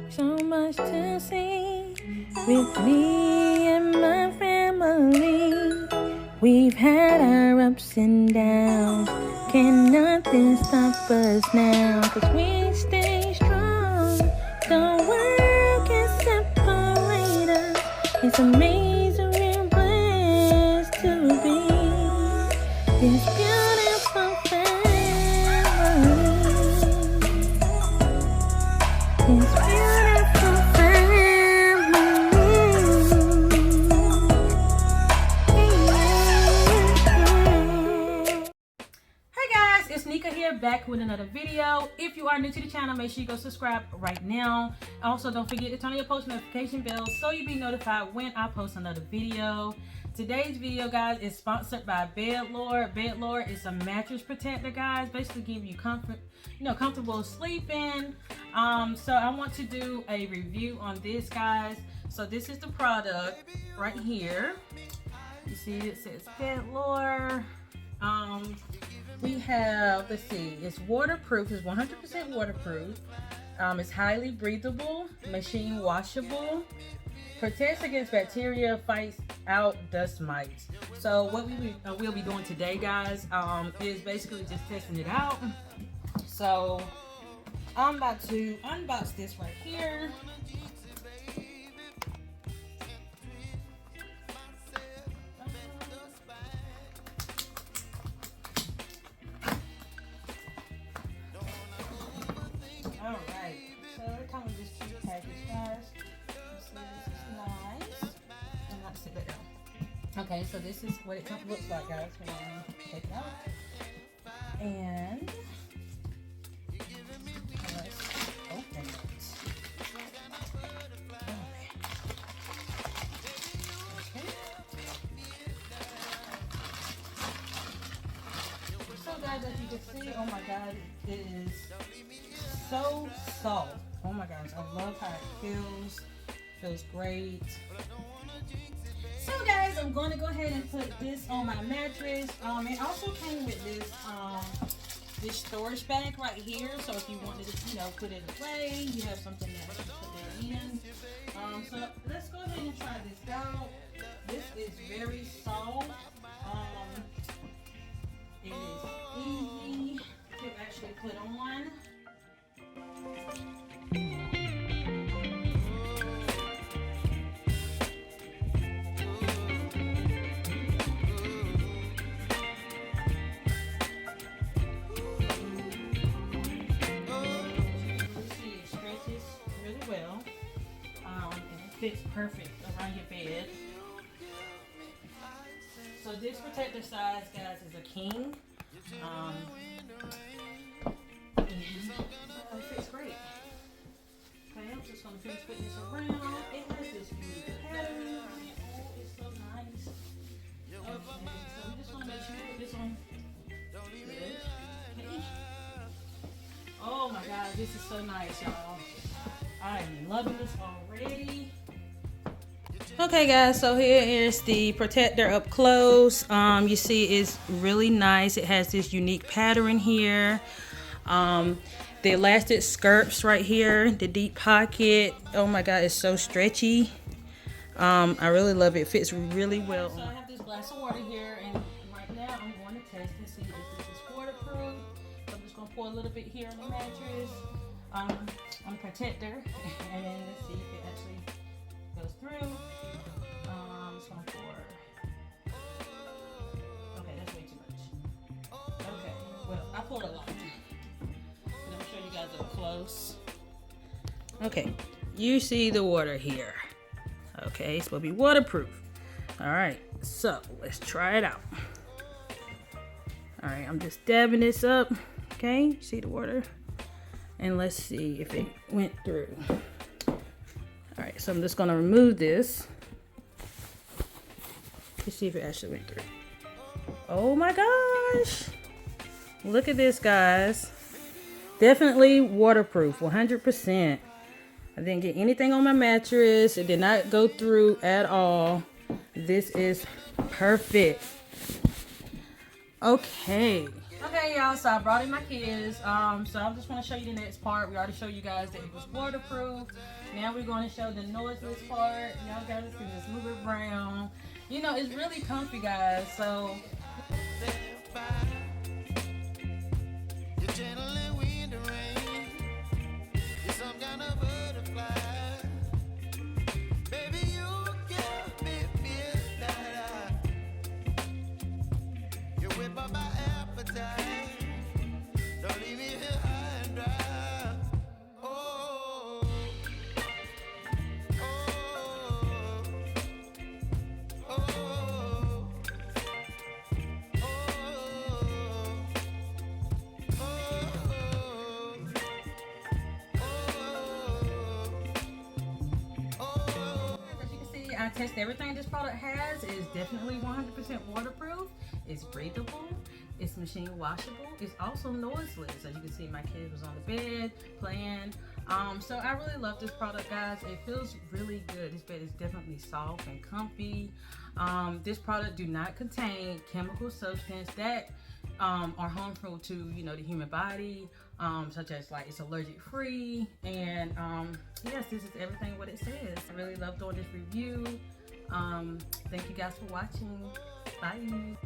So much to see with me and my family. We've had our ups and downs. Can nothing stop us now? 'Cause we stay strong. The world can separate us. It's amazing we're blessed to be this beautiful family. This beautiful family. Hey guys, it's Nika here, back with another video. If you are new to the channel, make sure you go subscribe right now. Also, don't forget to turn on your post notification bell so you'll be notified when I post another video. Today's video, guys, is sponsored by BEDLORE. BEDLORE is a mattress protector, guys. Basically give you comfort, comfortable sleeping. So I want to do a review on this, guys. So this is the product right here. You see it says BEDLORE. We have, let's see, it's waterproof. It's 100% waterproof. It's highly breathable, machine washable, protects against bacteria, fights out dust mites. So what we'll be doing today, guys, is basically just testing it out. So I'm about to unbox this right here. Alright, so it comes with this cute package, guys. This is nice. I'm not sit that down. Okay, so this is what it looks like, guys. We're gonna take it out. And let's open it. Okay. So guys, as you can see, oh my god, it is so soft. Oh my gosh, I love how it feels. Feels great. So guys, I'm going to go ahead and put this on my mattress. It also came with this storage bag right here. So if you wanted to, put it away, you have something that you can put that in. So let's go ahead and try this out. This is very soft. It is easy to actually put on. Fits perfect around your bed. So this protector size, guys, is a king. And it fits great. Okay, I'm just gonna finish putting this around. It has this beautiful pattern. Oh, it's so nice. Okay, so we just wanna make sure we put this on good. Okay. Oh my god, this is so nice, y'all. I am loving this already. Okay guys, so here is the protector up close. You see it's really nice. It has this unique pattern here. The elastic skirts right here, the deep pocket. Oh my god, it's so stretchy. I really love it. It fits really well. So I have this glass of water here, and right now I'm going to test and see if this is waterproof. So I'm just going to pour a little bit here on the mattress, on the protector, and then let's see if it actually goes through. I'm just going to pour. Okay, that's way too much. Okay, well, I poured a lot. Let me show you guys up close. Okay, you see the water here. Okay, it's supposed to be waterproof. All right, so let's try it out. All right, I'm just dabbing this up. Okay, see the water? And let's see if it went through. All right, so I'm just gonna remove this. Let's see if it actually went through. Oh my gosh. Look at this, guys. Definitely waterproof, 100%. I didn't get anything on my mattress. It did not go through at all. This is perfect. Okay. Okay, y'all, so I brought in my kids. So I just want to show you the next part. We already showed you guys that it was waterproof. Now we're going to show the noiseless part. Y'all guys can just move it around. You know, it's really comfy, guys. So I tested everything this product has. It is definitely 100% waterproof. It's breathable. It's machine washable. It's also noiseless. As you can see, my kid was on the bed playing. So I really love this product, guys. It feels really good. This bed is definitely soft and comfy. This product do not contain chemical substance that are harmful to, you know, the human body, such as like it's allergic free, and yes, this is everything what it says. I really love doing this review. Thank you guys for watching. Bye.